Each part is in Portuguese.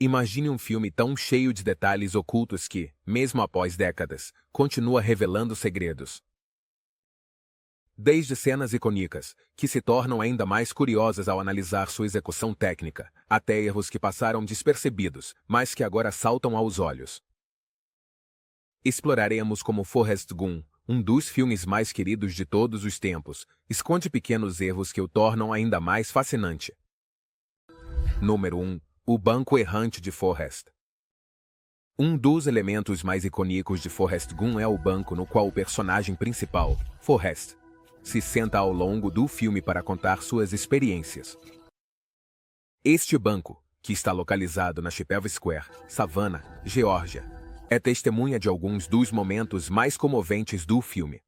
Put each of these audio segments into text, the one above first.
Imagine um filme tão cheio de detalhes ocultos que, mesmo após décadas, continua revelando segredos. Desde cenas icônicas, que se tornam ainda mais curiosas ao analisar sua execução técnica, até erros que passaram despercebidos, mas que agora saltam aos olhos. Exploraremos como Forrest Gump, um dos filmes mais queridos de todos os tempos, esconde pequenos erros que o tornam ainda mais fascinante. Número 1. O banco errante de Forrest. Um dos elementos mais icônicos de Forrest Gump é o banco no qual o personagem principal, Forrest, se senta ao longo do filme para contar suas experiências. Este banco, que está localizado na Chapel Square, Savannah, Geórgia, é testemunha de alguns dos momentos mais comoventes do filme.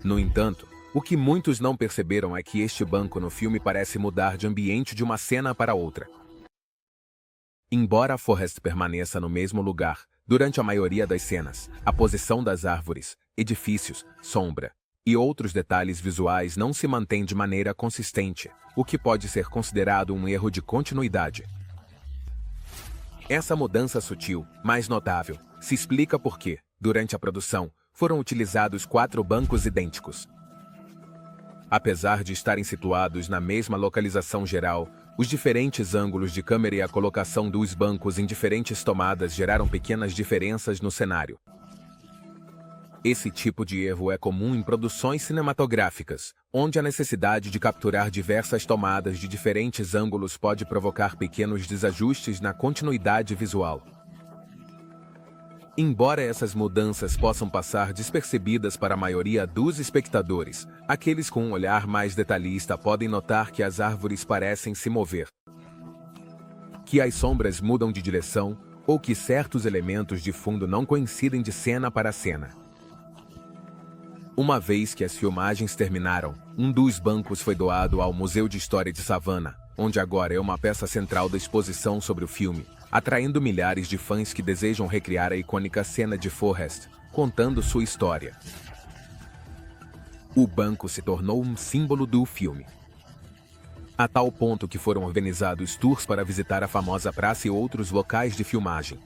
No entanto, o que muitos não perceberam é que este banco no filme parece mudar de ambiente de uma cena para outra. Embora Forrest permaneça no mesmo lugar, durante a maioria das cenas, a posição das árvores, edifícios, sombra e outros detalhes visuais não se mantém de maneira consistente, o que pode ser considerado um erro de continuidade. Essa mudança sutil, mais notável, se explica porque, durante a produção, foram utilizados 4 bancos idênticos. Apesar de estarem situados na mesma localização geral, os diferentes ângulos de câmera e a colocação dos bancos em diferentes tomadas geraram pequenas diferenças no cenário. Esse tipo de erro é comum em produções cinematográficas, onde a necessidade de capturar diversas tomadas de diferentes ângulos pode provocar pequenos desajustes na continuidade visual. Embora essas mudanças possam passar despercebidas para a maioria dos espectadores, aqueles com um olhar mais detalhista podem notar que as árvores parecem se mover, que as sombras mudam de direção ou que certos elementos de fundo não coincidem de cena para cena. Uma vez que as filmagens terminaram, um dos bancos foi doado ao Museu de História de Savannah, onde agora é uma peça central da exposição sobre o filme, atraindo milhares de fãs que desejam recriar a icônica cena de Forrest, contando sua história. O banco se tornou um símbolo do filme, a tal ponto que foram organizados tours para visitar a famosa praça e outros locais de filmagem.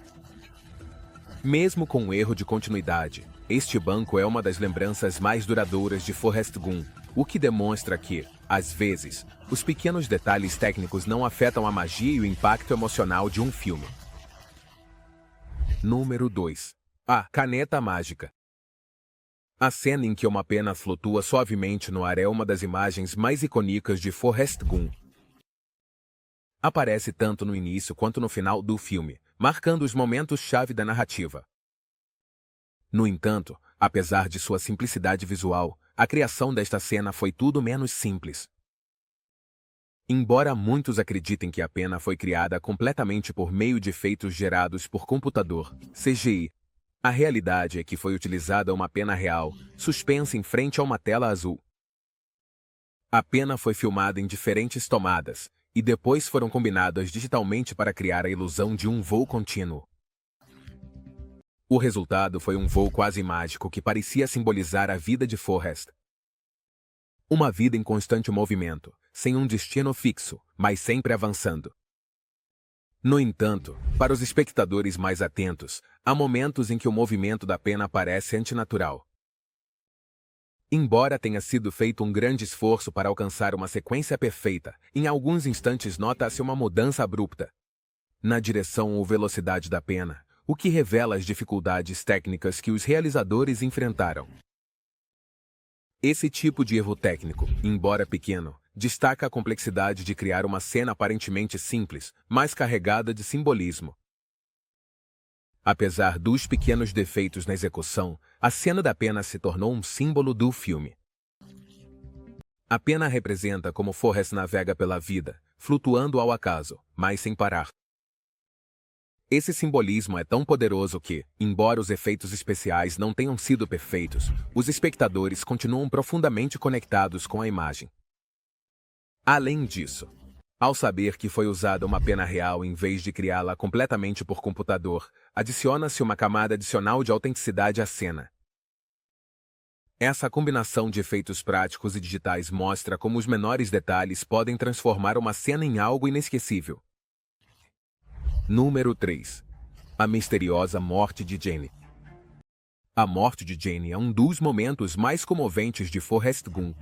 Mesmo com um erro de continuidade, este banco é uma das lembranças mais duradouras de Forrest Gump, o que demonstra que, às vezes, os pequenos detalhes técnicos não afetam a magia e o impacto emocional de um filme. Número 2. A caneta mágica. A cena em que uma pena flutua suavemente no ar é uma das imagens mais icônicas de Forrest Gump. Aparece tanto no início quanto no final do filme, marcando os momentos-chave da narrativa. No entanto, apesar de sua simplicidade visual, a criação desta cena foi tudo menos simples. Embora muitos acreditem que a pena foi criada completamente por meio de efeitos gerados por computador, CGI, a realidade é que foi utilizada uma pena real, suspensa em frente a uma tela azul. A pena foi filmada em diferentes tomadas, e depois foram combinadas digitalmente para criar a ilusão de um voo contínuo. O resultado foi um voo quase mágico que parecia simbolizar a vida de Forrest. Uma vida em constante movimento, sem um destino fixo, mas sempre avançando. No entanto, para os espectadores mais atentos, há momentos em que o movimento da pena parece antinatural. Embora tenha sido feito um grande esforço para alcançar uma sequência perfeita, em alguns instantes nota-se uma mudança abrupta na direção ou velocidade da pena, o que revela as dificuldades técnicas que os realizadores enfrentaram. Esse tipo de erro técnico, embora pequeno, destaca a complexidade de criar uma cena aparentemente simples, mas carregada de simbolismo. Apesar dos pequenos defeitos na execução, a cena da pena se tornou um símbolo do filme. A pena representa como Forrest navega pela vida, flutuando ao acaso, mas sem parar. Esse simbolismo é tão poderoso que, embora os efeitos especiais não tenham sido perfeitos, os espectadores continuam profundamente conectados com a imagem. Além disso, ao saber que foi usada uma pena real em vez de criá-la completamente por computador, adiciona-se uma camada adicional de autenticidade à cena. Essa combinação de efeitos práticos e digitais mostra como os menores detalhes podem transformar uma cena em algo inesquecível. Número 3. A misteriosa morte de Jenny. A morte de Jenny é um dos momentos mais comoventes de Forrest Gump.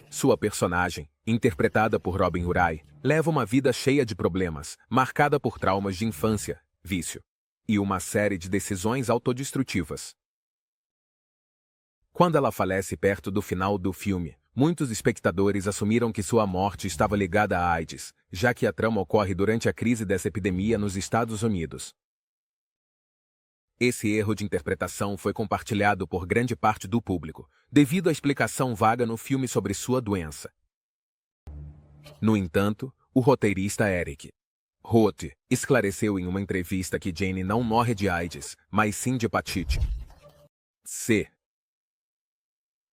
Sua personagem, interpretada por Robin Wright, leva uma vida cheia de problemas, marcada por traumas de infância, vício e uma série de decisões autodestrutivas. Quando ela falece perto do final do filme, muitos espectadores assumiram que sua morte estava ligada à AIDS, já que a trama ocorre durante a crise dessa epidemia nos Estados Unidos. Esse erro de interpretação foi compartilhado por grande parte do público, devido à explicação vaga no filme sobre sua doença. No entanto, o roteirista Eric Roth esclareceu em uma entrevista que Jenny não morre de AIDS, mas sim de hepatite C.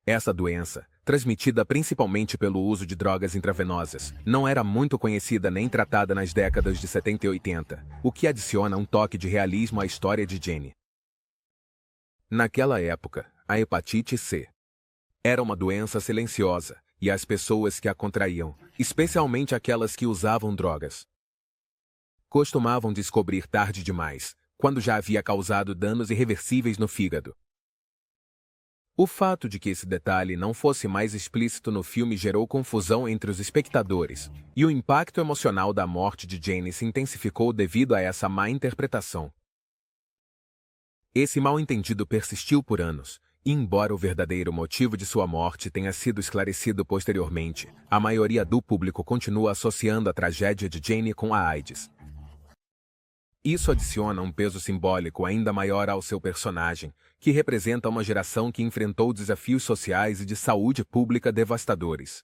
Essa doença, transmitida principalmente pelo uso de drogas intravenosas, não era muito conhecida nem tratada nas décadas de 70 e 80, o que adiciona um toque de realismo à história de Jenny. Naquela época, a hepatite C era uma doença silenciosa, e as pessoas que a contraíam, especialmente aquelas que usavam drogas, costumavam descobrir tarde demais, quando já havia causado danos irreversíveis no fígado. O fato de que esse detalhe não fosse mais explícito no filme gerou confusão entre os espectadores, e o impacto emocional da morte de Jenny se intensificou devido a essa má interpretação. Esse mal-entendido persistiu por anos, e embora o verdadeiro motivo de sua morte tenha sido esclarecido posteriormente, a maioria do público continua associando a tragédia de Jenny com a AIDS. Isso adiciona um peso simbólico ainda maior ao seu personagem, que representa uma geração que enfrentou desafios sociais e de saúde pública devastadores.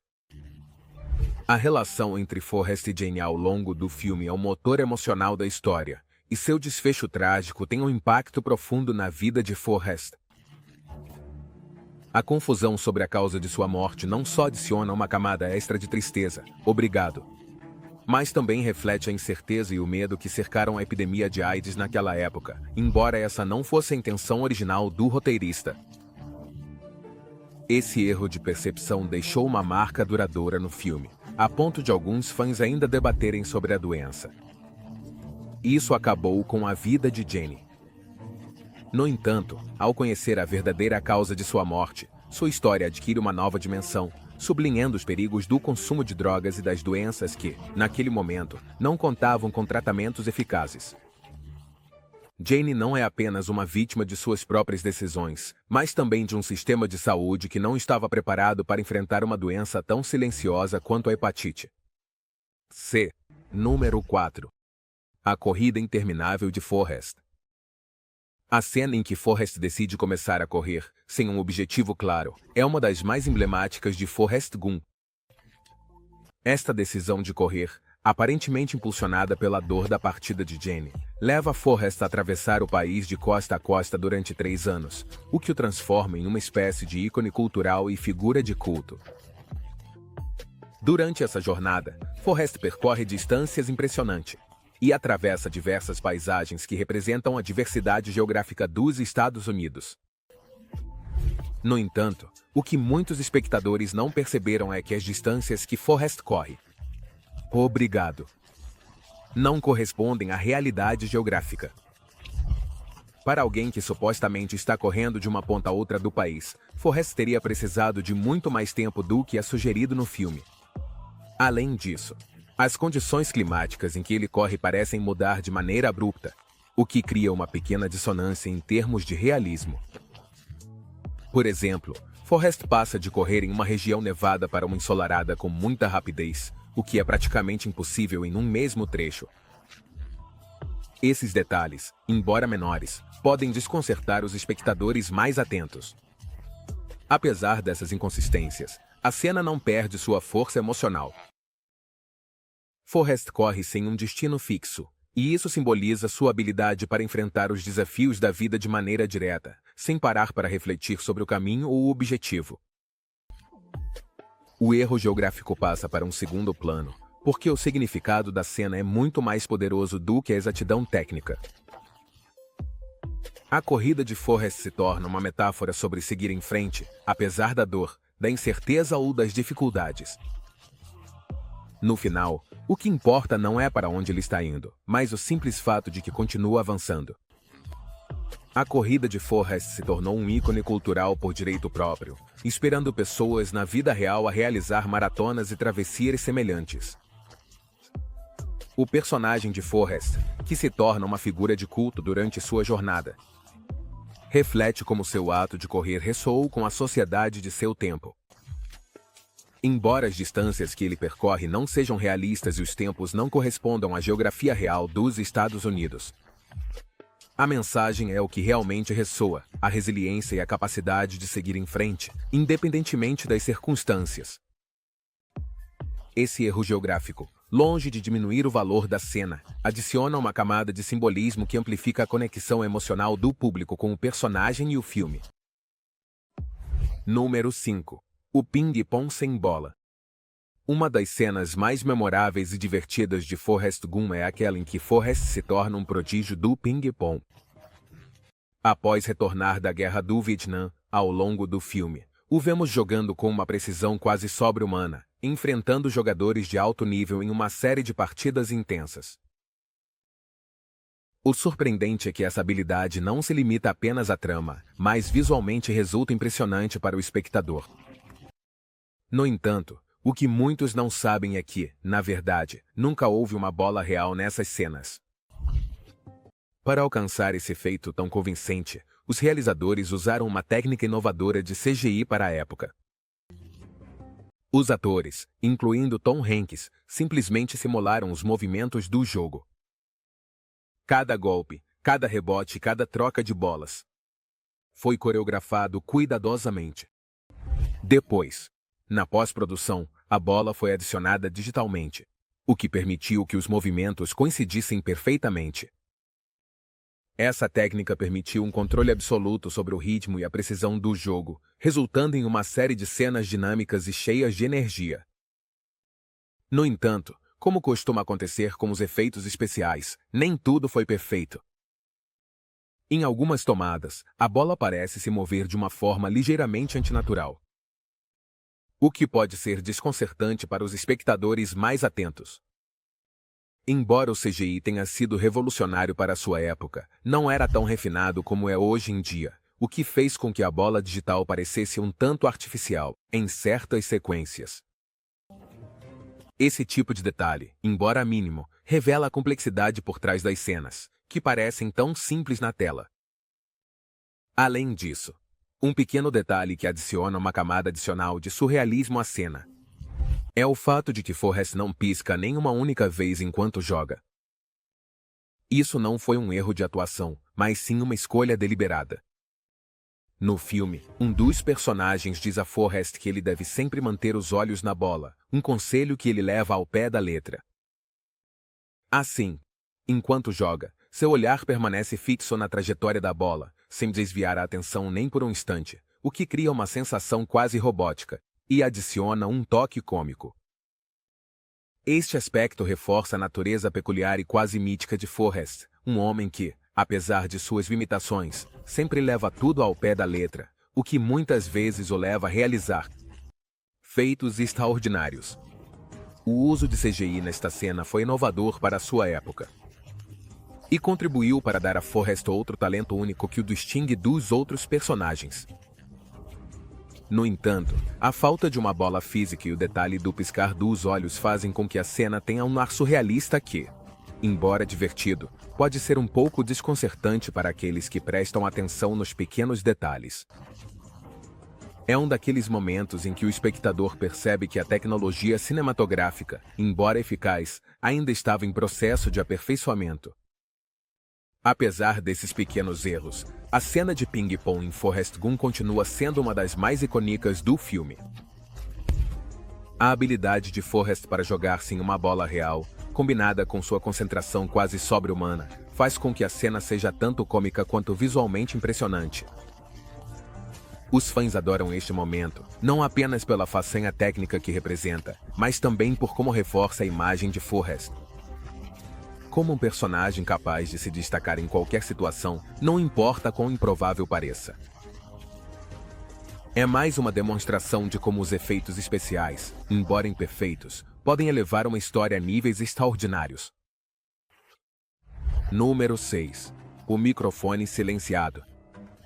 A relação entre Forrest e Jenny ao longo do filme é o motor emocional da história, e seu desfecho trágico tem um impacto profundo na vida de Forrest. A confusão sobre a causa de sua morte não só adiciona uma camada extra de tristeza, obrigado, mas também reflete a incerteza e o medo que cercaram a epidemia de AIDS naquela época, embora essa não fosse a intenção original do roteirista. Esse erro de percepção deixou uma marca duradoura no filme, a ponto de alguns fãs ainda debaterem sobre a doença. Isso acabou com a vida de Jenny. No entanto, ao conhecer a verdadeira causa de sua morte, sua história adquire uma nova dimensão, sublinhando os perigos do consumo de drogas e das doenças que, naquele momento, não contavam com tratamentos eficazes. Jenny não é apenas uma vítima de suas próprias decisões, mas também de um sistema de saúde que não estava preparado para enfrentar uma doença tão silenciosa quanto a hepatite C. Número 4. A corrida interminável de Forrest. A cena em que Forrest decide começar a correr, sem um objetivo claro, é uma das mais emblemáticas de Forrest Gump. Esta decisão de correr, aparentemente impulsionada pela dor da partida de Jenny, leva Forrest a atravessar o país de costa a costa durante 3 anos, o que o transforma em uma espécie de ícone cultural e figura de culto. Durante essa jornada, Forrest percorre distâncias impressionantes e atravessa diversas paisagens que representam a diversidade geográfica dos Estados Unidos. No entanto, o que muitos espectadores não perceberam é que as distâncias que Forrest corre, não correspondem à realidade geográfica. Para alguém que supostamente está correndo de uma ponta a outra do país, Forrest teria precisado de muito mais tempo do que é sugerido no filme. Além disso, as condições climáticas em que ele corre parecem mudar de maneira abrupta, o que cria uma pequena dissonância em termos de realismo. Por exemplo, Forrest passa de correr em uma região nevada para uma ensolarada com muita rapidez, o que é praticamente impossível em um mesmo trecho. Esses detalhes, embora menores, podem desconcertar os espectadores mais atentos. Apesar dessas inconsistências, a cena não perde sua força emocional. Forrest corre sem um destino fixo, e isso simboliza sua habilidade para enfrentar os desafios da vida de maneira direta, sem parar para refletir sobre o caminho ou o objetivo. O erro geográfico passa para um segundo plano, porque o significado da cena é muito mais poderoso do que a exatidão técnica. A corrida de Forrest se torna uma metáfora sobre seguir em frente, apesar da dor, da incerteza ou das dificuldades. No final, O que importa não é para onde ele está indo, mas o simples fato de que continua avançando. A corrida de Forrest se tornou um ícone cultural por direito próprio, inspirando pessoas na vida real a realizar maratonas e travessias semelhantes. O personagem de Forrest, que se torna uma figura de culto durante sua jornada, reflete como seu ato de correr ressoou com a sociedade de seu tempo. Embora as distâncias que ele percorre não sejam realistas e os tempos não correspondam à geografia real dos Estados Unidos, a mensagem é o que realmente ressoa, a resiliência e a capacidade de seguir em frente, independentemente das circunstâncias. Esse erro geográfico, longe de diminuir o valor da cena, adiciona uma camada de simbolismo que amplifica a conexão emocional do público com o personagem e o filme. Número 5. O ping-pong sem bola. Uma das cenas mais memoráveis e divertidas de Forrest Gump é aquela em que Forrest se torna um prodígio do ping-pong. Após retornar da Guerra do Vietnã, ao longo do filme, o vemos jogando com uma precisão quase sobre-humana, enfrentando jogadores de alto nível em uma série de partidas intensas. O surpreendente é que essa habilidade não se limita apenas à trama, mas visualmente resulta impressionante para o espectador. No entanto, o que muitos não sabem é que, na verdade, nunca houve uma bola real nessas cenas. Para alcançar esse efeito tão convincente, os realizadores usaram uma técnica inovadora de CGI para a época. Os atores, incluindo Tom Hanks, simplesmente simularam os movimentos do jogo. Cada golpe, cada rebote e cada troca de bolas foi coreografado cuidadosamente. Depois, na pós-produção, a bola foi adicionada digitalmente, o que permitiu que os movimentos coincidissem perfeitamente. Essa técnica permitiu um controle absoluto sobre o ritmo e a precisão do jogo, resultando em uma série de cenas dinâmicas e cheias de energia. No entanto, como costuma acontecer com os efeitos especiais, nem tudo foi perfeito. Em algumas tomadas, a bola parece se mover de uma forma ligeiramente antinatural, o que pode ser desconcertante para os espectadores mais atentos. Embora o CGI tenha sido revolucionário para sua época, não era tão refinado como é hoje em dia, o que fez com que a bola digital parecesse um tanto artificial em certas sequências. Esse tipo de detalhe, embora mínimo, revela a complexidade por trás das cenas, que parecem tão simples na tela. Além disso, um pequeno detalhe que adiciona uma camada adicional de surrealismo à cena é o fato de que Forrest não pisca nem uma única vez enquanto joga. Isso não foi um erro de atuação, mas sim uma escolha deliberada. No filme, um dos personagens diz a Forrest que ele deve sempre manter os olhos na bola, um conselho que ele leva ao pé da letra. Assim, enquanto joga, seu olhar permanece fixo na trajetória da bola, sem desviar a atenção nem por um instante, o que cria uma sensação quase robótica e adiciona um toque cômico. Este aspecto reforça a natureza peculiar e quase mítica de Forrest, um homem que, apesar de suas limitações, sempre leva tudo ao pé da letra, o que muitas vezes o leva a realizar feitos extraordinários. O uso de CGI nesta cena foi inovador para a sua época e contribuiu para dar a Forrest outro talento único que o distingue dos outros personagens. No entanto, a falta de uma bola física e o detalhe do piscar dos olhos fazem com que a cena tenha um ar surrealista que, embora divertido, pode ser um pouco desconcertante para aqueles que prestam atenção nos pequenos detalhes. É um daqueles momentos em que o espectador percebe que a tecnologia cinematográfica, embora eficaz, ainda estava em processo de aperfeiçoamento. Apesar desses pequenos erros, a cena de ping-pong em Forrest Gump continua sendo uma das mais icônicas do filme. A habilidade de Forrest para jogar sem uma bola real, combinada com sua concentração quase sobre-humana, faz com que a cena seja tanto cômica quanto visualmente impressionante. Os fãs adoram este momento, não apenas pela façanha técnica que representa, mas também por como reforça a imagem de Forrest como um personagem capaz de se destacar em qualquer situação, não importa quão improvável pareça. É mais uma demonstração de como os efeitos especiais, embora imperfeitos, podem elevar uma história a níveis extraordinários. Número 6. O microfone silenciado.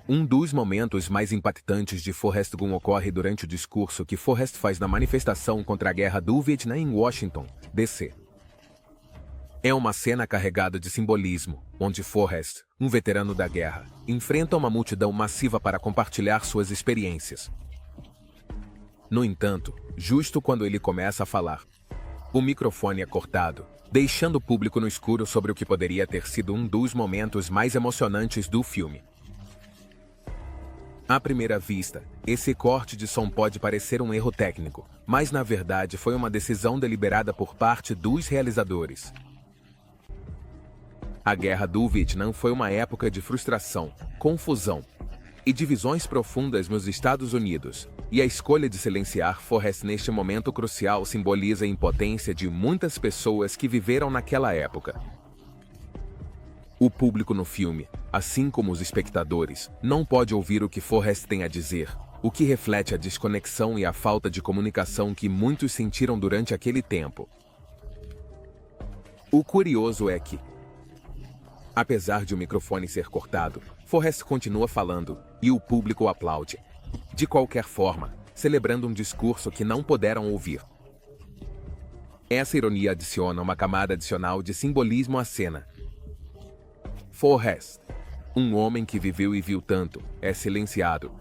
Um dos momentos mais impactantes de Forrest Gump ocorre durante o discurso que Forrest faz na manifestação contra a guerra do Vietnã em Washington, D.C. É uma cena carregada de simbolismo, onde Forrest, um veterano da guerra, enfrenta uma multidão massiva para compartilhar suas experiências. No entanto, justo quando ele começa a falar, o microfone é cortado, deixando o público no escuro sobre o que poderia ter sido um dos momentos mais emocionantes do filme. À primeira vista, esse corte de som pode parecer um erro técnico, mas na verdade foi uma decisão deliberada por parte dos realizadores. A Guerra do Vietnã foi uma época de frustração, confusão e divisões profundas nos Estados Unidos, e a escolha de silenciar Forrest neste momento crucial simboliza a impotência de muitas pessoas que viveram naquela época. O público no filme, assim como os espectadores, não pode ouvir o que Forrest tem a dizer, o que reflete a desconexão e a falta de comunicação que muitos sentiram durante aquele tempo. O curioso é que, apesar de o microfone ser cortado, Forrest continua falando, e o público aplaude. De qualquer forma, celebrando um discurso que não puderam ouvir. Essa ironia adiciona uma camada adicional de simbolismo à cena. Forrest, um homem que viveu e viu tanto, é silenciado,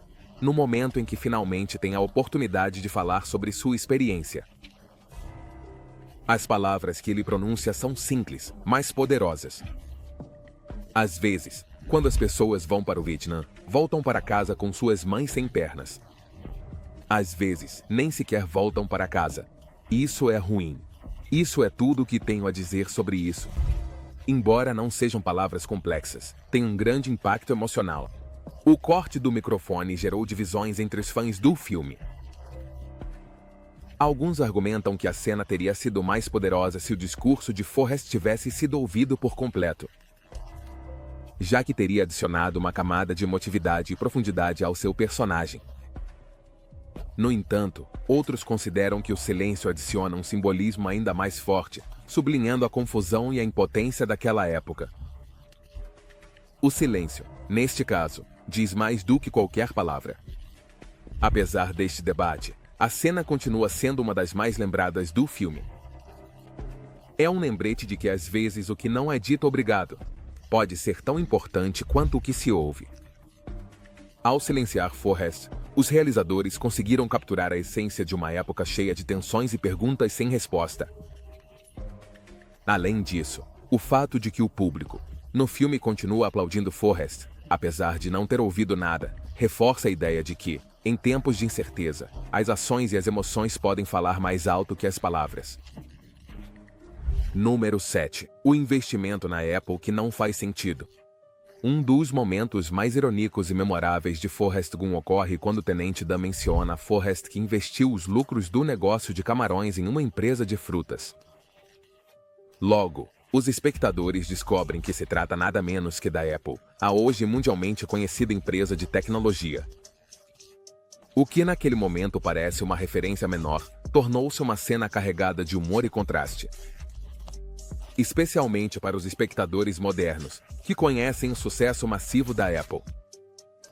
no momento em que finalmente tem a oportunidade de falar sobre sua experiência. As palavras que ele pronuncia são simples, mas poderosas. Às vezes, quando as pessoas vão para o Vietnã, voltam para casa com suas mães sem pernas. Às vezes, nem sequer voltam para casa. Isso é ruim. Isso é tudo o que tenho a dizer sobre isso. Embora não sejam palavras complexas, tem um grande impacto emocional. O corte do microfone gerou divisões entre os fãs do filme. Alguns argumentam que a cena teria sido mais poderosa se o discurso de Forrest tivesse sido ouvido por completo, já que teria adicionado uma camada de emotividade e profundidade ao seu personagem. No entanto, outros consideram que o silêncio adiciona um simbolismo ainda mais forte, sublinhando a confusão e a impotência daquela época. O silêncio, neste caso, diz mais do que qualquer palavra. Apesar deste debate, a cena continua sendo uma das mais lembradas do filme. É um lembrete de que às vezes o que não é dito obrigado pode ser tão importante quanto o que se ouve. Ao silenciar Forrest, os realizadores conseguiram capturar a essência de uma época cheia de tensões e perguntas sem resposta. Além disso, o fato de que o público, no filme, continua aplaudindo Forrest, apesar de não ter ouvido nada, reforça a ideia de que, em tempos de incerteza, as ações e as emoções podem falar mais alto que as palavras. Número 7. O investimento na Apple que não faz sentido. Um dos momentos mais irônicos e memoráveis de Forrest Gump ocorre quando o Tenente Dan menciona a Forrest que investiu os lucros do negócio de camarões em uma empresa de frutas. Logo, os espectadores descobrem que se trata nada menos que da Apple, a hoje mundialmente conhecida empresa de tecnologia. O que naquele momento parece uma referência menor, tornou-se uma cena carregada de humor e contraste. Especialmente para os espectadores modernos, que conhecem o sucesso massivo da Apple.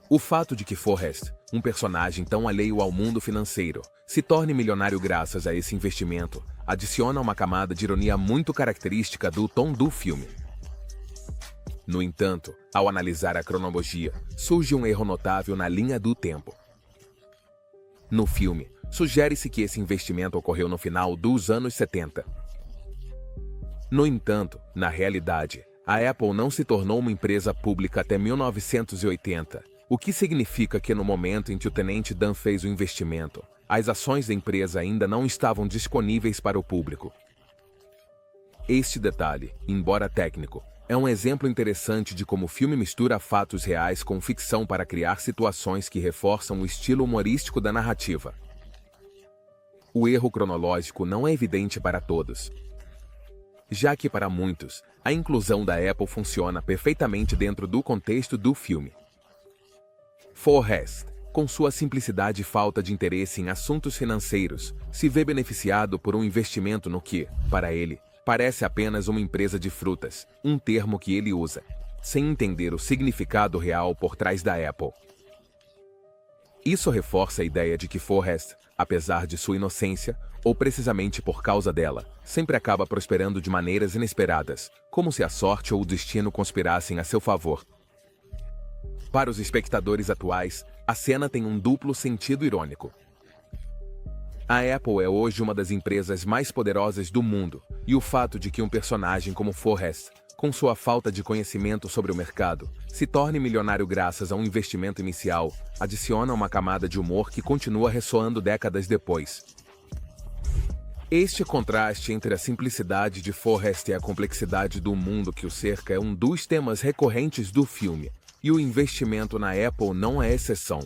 O fato de que Forrest, um personagem tão alheio ao mundo financeiro, se torne milionário graças a esse investimento, adiciona uma camada de ironia muito característica do tom do filme. No entanto, ao analisar a cronologia, surge um erro notável na linha do tempo. No filme, sugere-se que esse investimento ocorreu no final dos anos 70. No entanto, na realidade, a Apple não se tornou uma empresa pública até 1980, o que significa que no momento em que o Tenente Dan fez o investimento, as ações da empresa ainda não estavam disponíveis para o público. Este detalhe, embora técnico, é um exemplo interessante de como o filme mistura fatos reais com ficção para criar situações que reforçam o estilo humorístico da narrativa. O erro cronológico não é evidente para todos, já que para muitos, a inclusão da Apple funciona perfeitamente dentro do contexto do filme. Forrest, com sua simplicidade e falta de interesse em assuntos financeiros, se vê beneficiado por um investimento no que, para ele, parece apenas uma empresa de frutas, um termo que ele usa, sem entender o significado real por trás da Apple. Isso reforça a ideia de que Forrest, apesar de sua inocência, ou precisamente por causa dela, sempre acaba prosperando de maneiras inesperadas, como se a sorte ou o destino conspirassem a seu favor. Para os espectadores atuais, a cena tem um duplo sentido irônico. A Apple é hoje uma das empresas mais poderosas do mundo, e o fato de que um personagem como Forrest, com sua falta de conhecimento sobre o mercado, se torne milionário graças a um investimento inicial, adiciona uma camada de humor que continua ressoando décadas depois. Este contraste entre a simplicidade de Forrest e a complexidade do mundo que o cerca é um dos temas recorrentes do filme, e o investimento na Apple não é exceção.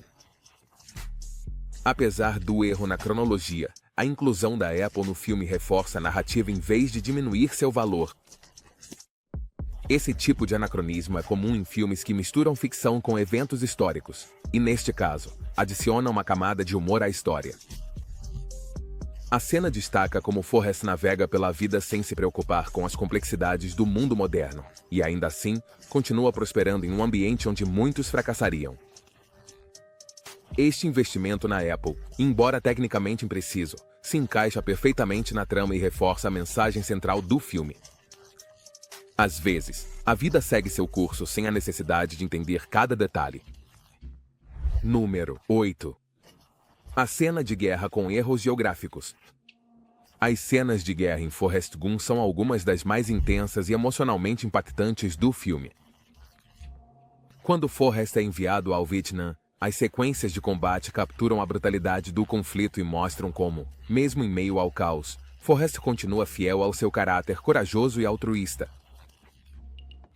Apesar do erro na cronologia, a inclusão da Apple no filme reforça a narrativa em vez de diminuir seu valor. Esse tipo de anacronismo é comum em filmes que misturam ficção com eventos históricos, e neste caso, adiciona uma camada de humor à história. A cena destaca como Forrest navega pela vida sem se preocupar com as complexidades do mundo moderno, e ainda assim, continua prosperando em um ambiente onde muitos fracassariam. Este investimento na Apple, embora tecnicamente impreciso, se encaixa perfeitamente na trama e reforça a mensagem central do filme. Às vezes, a vida segue seu curso sem a necessidade de entender cada detalhe. Número 8. A cena de guerra com erros geográficos. As cenas de guerra em Forrest Gump são algumas das mais intensas e emocionalmente impactantes do filme. Quando Forrest é enviado ao Vietnã, as sequências de combate capturam a brutalidade do conflito e mostram como, mesmo em meio ao caos, Forrest continua fiel ao seu caráter corajoso e altruísta.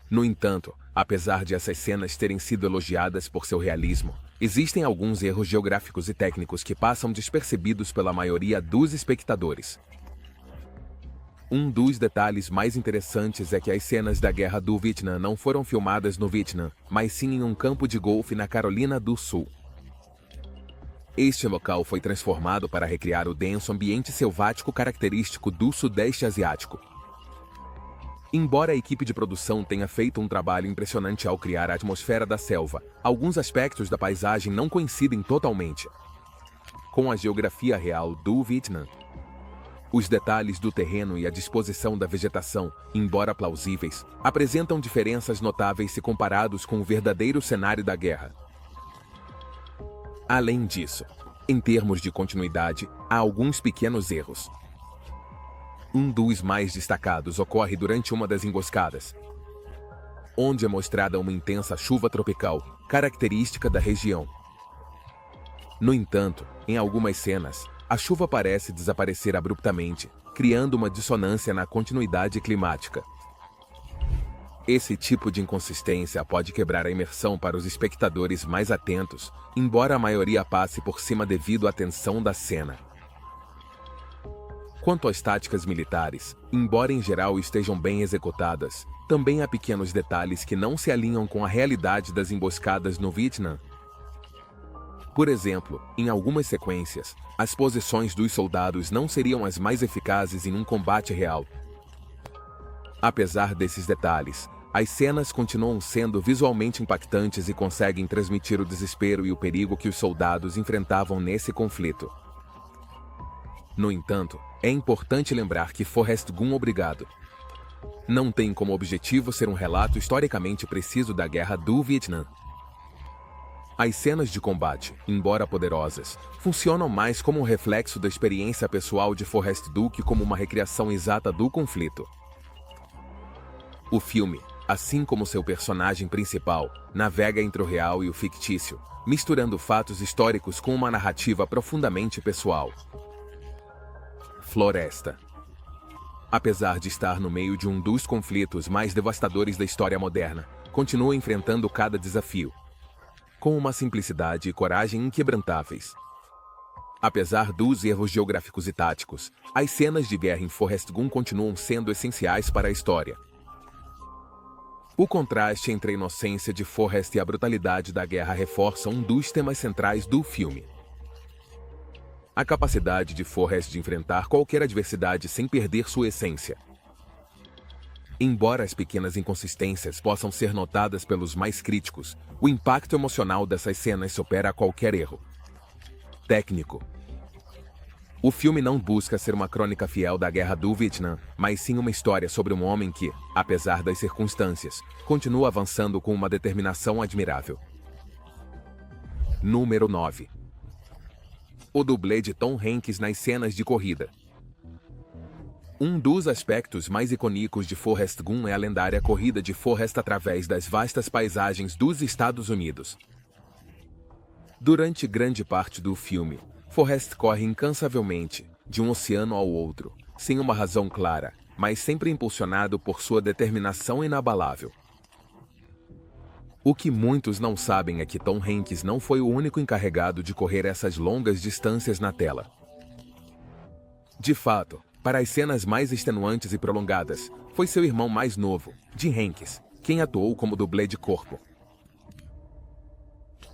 No entanto, apesar de essas cenas terem sido elogiadas por seu realismo, existem alguns erros geográficos e técnicos que passam despercebidos pela maioria dos espectadores. Um dos detalhes mais interessantes é que as cenas da Guerra do Vietnã não foram filmadas no Vietnã, mas sim em um campo de golfe na Carolina do Sul. Este local foi transformado para recriar o denso ambiente selvático característico do Sudeste Asiático. Embora a equipe de produção tenha feito um trabalho impressionante ao criar a atmosfera da selva, alguns aspectos da paisagem não coincidem totalmente com a geografia real do Vietnã. Os detalhes do terreno e a disposição da vegetação, embora plausíveis, apresentam diferenças notáveis se comparados com o verdadeiro cenário da guerra. Além disso, em termos de continuidade, há alguns pequenos erros. Um dos mais destacados ocorre durante uma das emboscadas, onde é mostrada uma intensa chuva tropical, característica da região. No entanto, em algumas cenas, a chuva parece desaparecer abruptamente, criando uma dissonância na continuidade climática. Esse tipo de inconsistência pode quebrar a imersão para os espectadores mais atentos, embora a maioria passe por cima devido à tensão da cena. Quanto às táticas militares, embora em geral estejam bem executadas, também há pequenos detalhes que não se alinham com a realidade das emboscadas no Vietnã. Por exemplo, em algumas sequências, as posições dos soldados não seriam as mais eficazes em um combate real. Apesar desses detalhes, as cenas continuam sendo visualmente impactantes e conseguem transmitir o desespero e o perigo que os soldados enfrentavam nesse conflito. No entanto, é importante lembrar que Forrest Gump Obrigado não tem como objetivo ser um relato historicamente preciso da Guerra do Vietnã. As cenas de combate, embora poderosas, funcionam mais como um reflexo da experiência pessoal de Forrest do que como uma recriação exata do conflito. O filme, assim como seu personagem principal, navega entre o real e o fictício, misturando fatos históricos com uma narrativa profundamente pessoal. Floresta. Apesar de estar no meio de um dos conflitos mais devastadores da história moderna, continua enfrentando cada desafio com uma simplicidade e coragem inquebrantáveis. Apesar dos erros geográficos e táticos, as cenas de guerra em Forrest Gump continuam sendo essenciais para a história. O contraste entre a inocência de Forrest e a brutalidade da guerra reforça um dos temas centrais do filme. A capacidade de Forrest de enfrentar qualquer adversidade sem perder sua essência. Embora as pequenas inconsistências possam ser notadas pelos mais críticos, o impacto emocional dessas cenas supera qualquer erro técnico. O filme não busca ser uma crônica fiel da Guerra do Vietnã, mas sim uma história sobre um homem que, apesar das circunstâncias, continua avançando com uma determinação admirável. Número 9. O dublê de Tom Hanks nas cenas de corrida. Um dos aspectos mais icônicos de Forrest Gump é a lendária corrida de Forrest através das vastas paisagens dos Estados Unidos. Durante grande parte do filme, Forrest corre incansavelmente, de um oceano ao outro, sem uma razão clara, mas sempre impulsionado por sua determinação inabalável. O que muitos não sabem é que Tom Hanks não foi o único encarregado de correr essas longas distâncias na tela. De fato, para as cenas mais extenuantes e prolongadas, foi seu irmão mais novo, Jim Hanks, quem atuou como dublê de corpo.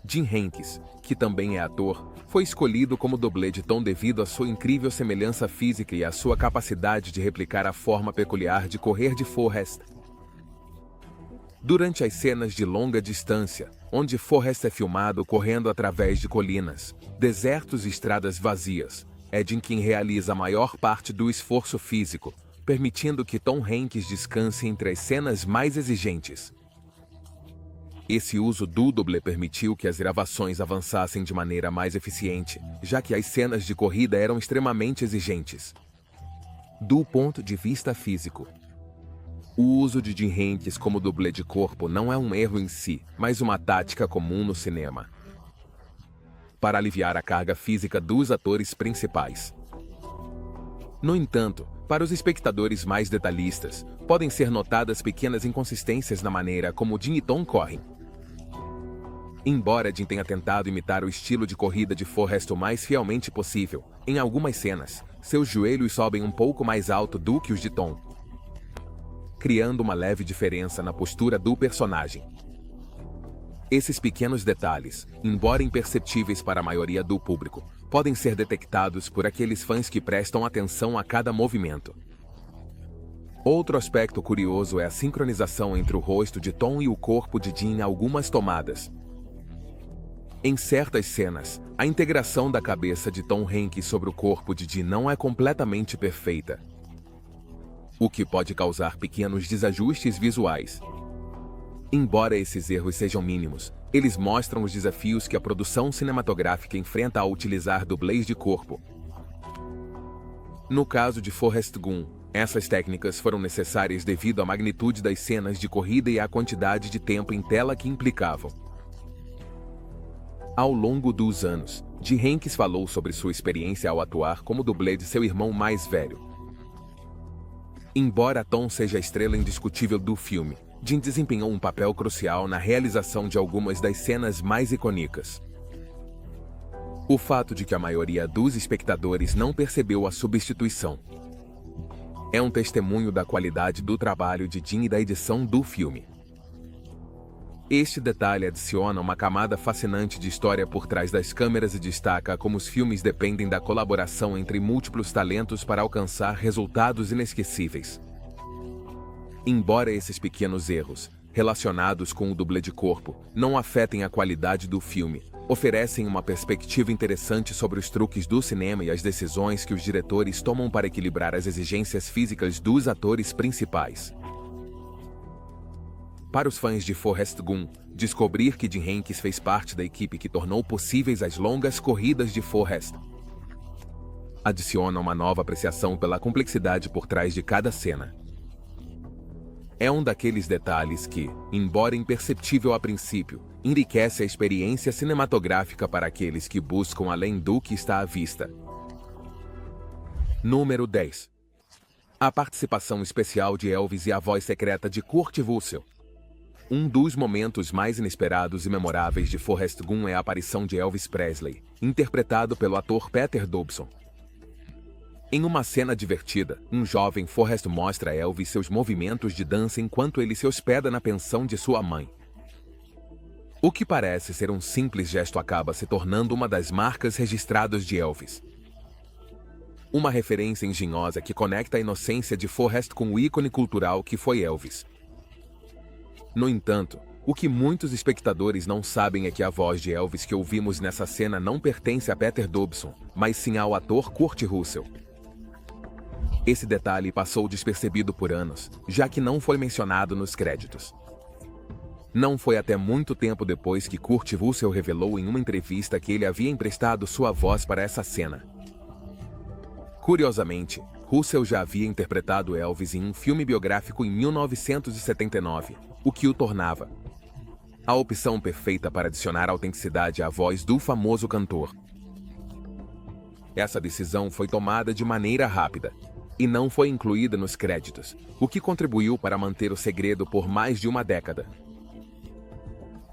Jim Hanks, que também é ator, foi escolhido como dublê de Tom devido à sua incrível semelhança física e à sua capacidade de replicar a forma peculiar de correr de Forrest. Durante as cenas de longa distância, onde Forrest é filmado correndo através de colinas, desertos e estradas vazias, é Jim quem realiza a maior parte do esforço físico, permitindo que Tom Hanks descanse entre as cenas mais exigentes. Esse uso do dublê permitiu que as gravações avançassem de maneira mais eficiente, já que as cenas de corrida eram extremamente exigentes. Do ponto de vista físico, o uso de Jim Hanks como dublê de corpo não é um erro em si, mas uma tática comum no cinema, para aliviar a carga física dos atores principais. No entanto, para os espectadores mais detalhistas, podem ser notadas pequenas inconsistências na maneira como Jim e Tom correm. Embora Jim tenha tentado imitar o estilo de corrida de Forrest o mais fielmente possível, em algumas cenas, seus joelhos sobem um pouco mais alto do que os de Tom, criando uma leve diferença na postura do personagem. Esses pequenos detalhes, embora imperceptíveis para a maioria do público, podem ser detectados por aqueles fãs que prestam atenção a cada movimento. Outro aspecto curioso é a sincronização entre o rosto de Tom e o corpo de Jim em algumas tomadas. Em certas cenas, a integração da cabeça de Tom Hanks sobre o corpo de Jim não é completamente perfeita, o que pode causar pequenos desajustes visuais. Embora esses erros sejam mínimos, eles mostram os desafios que a produção cinematográfica enfrenta ao utilizar dublês de corpo. No caso de Forrest Gump, essas técnicas foram necessárias devido à magnitude das cenas de corrida e à quantidade de tempo em tela que implicavam. Ao longo dos anos, Jim Hanks falou sobre sua experiência ao atuar como dublê de seu irmão mais velho. Embora Tom seja a estrela indiscutível do filme, Jim desempenhou um papel crucial na realização de algumas das cenas mais icônicas. O fato de que a maioria dos espectadores não percebeu a substituição é um testemunho da qualidade do trabalho de Jim e da edição do filme. Este detalhe adiciona uma camada fascinante de história por trás das câmeras e destaca como os filmes dependem da colaboração entre múltiplos talentos para alcançar resultados inesquecíveis. Embora esses pequenos erros, relacionados com o dublê de corpo, não afetem a qualidade do filme, oferecem uma perspectiva interessante sobre os truques do cinema e as decisões que os diretores tomam para equilibrar as exigências físicas dos atores principais. Para os fãs de Forrest Gump, descobrir que Jim Hanks fez parte da equipe que tornou possíveis as longas corridas de Forrest adiciona uma nova apreciação pela complexidade por trás de cada cena. É um daqueles detalhes que, embora imperceptível a princípio, enriquece a experiência cinematográfica para aqueles que buscam além do que está à vista. Número 10. A participação especial de Elvis e a voz secreta de Kurt Russell. Um dos momentos mais inesperados e memoráveis de Forrest Gump é a aparição de Elvis Presley, interpretado pelo ator Peter Dobson. Em uma cena divertida, um jovem Forrest mostra a Elvis seus movimentos de dança enquanto ele se hospeda na pensão de sua mãe. O que parece ser um simples gesto acaba se tornando uma das marcas registradas de Elvis. Uma referência engenhosa que conecta a inocência de Forrest com o ícone cultural que foi Elvis. No entanto, o que muitos espectadores não sabem é que a voz de Elvis que ouvimos nessa cena não pertence a Peter Dobson, mas sim ao ator Kurt Russell. Esse detalhe passou despercebido por anos, já que não foi mencionado nos créditos. Não foi até muito tempo depois que Kurt Russell revelou em uma entrevista que ele havia emprestado sua voz para essa cena. Curiosamente, Russell já havia interpretado Elvis em um filme biográfico em 1979, o que o tornava a opção perfeita para adicionar autenticidade à voz do famoso cantor. Essa decisão foi tomada de maneira rápida e não foi incluída nos créditos, o que contribuiu para manter o segredo por mais de uma década.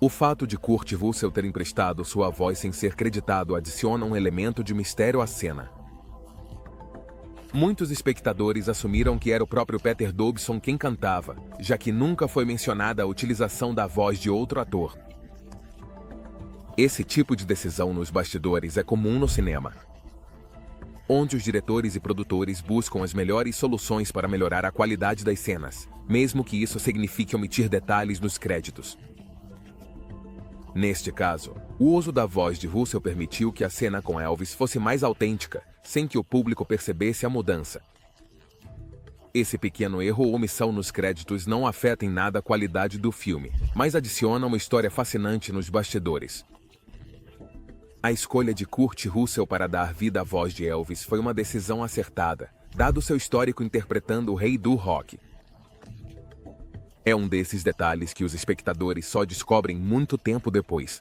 O fato de Kurt Russell ter emprestado sua voz sem ser creditado adiciona um elemento de mistério à cena. Muitos espectadores assumiram que era o próprio Peter Dobson quem cantava, já que nunca foi mencionada a utilização da voz de outro ator. Esse tipo de decisão nos bastidores é comum no cinema, onde os diretores e produtores buscam as melhores soluções para melhorar a qualidade das cenas, mesmo que isso signifique omitir detalhes nos créditos. Neste caso, o uso da voz de Russell permitiu que a cena com Elvis fosse mais autêntica, sem que o público percebesse a mudança. Esse pequeno erro ou omissão nos créditos não afeta em nada a qualidade do filme, mas adiciona uma história fascinante nos bastidores. A escolha de Kurt Russell para dar vida à voz de Elvis foi uma decisão acertada, dado seu histórico interpretando o rei do rock. É um desses detalhes que os espectadores só descobrem muito tempo depois,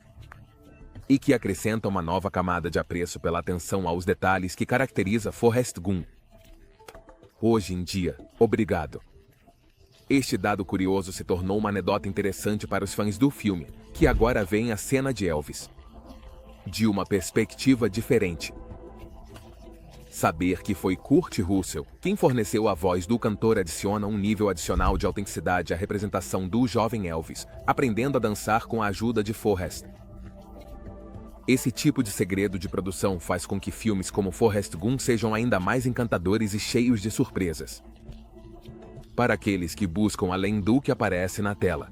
e que acrescenta uma nova camada de apreço pela atenção aos detalhes que caracteriza Forrest Gump. Hoje em dia, obrigado. Este dado curioso se tornou uma anedota interessante para os fãs do filme, que agora veem a cena de Elvis de uma perspectiva diferente. Saber que foi Kurt Russell quem forneceu a voz do cantor adiciona um nível adicional de autenticidade à representação do jovem Elvis, aprendendo a dançar com a ajuda de Forrest. Esse tipo de segredo de produção faz com que filmes como Forrest Gump sejam ainda mais encantadores e cheios de surpresas para aqueles que buscam além do que aparece na tela.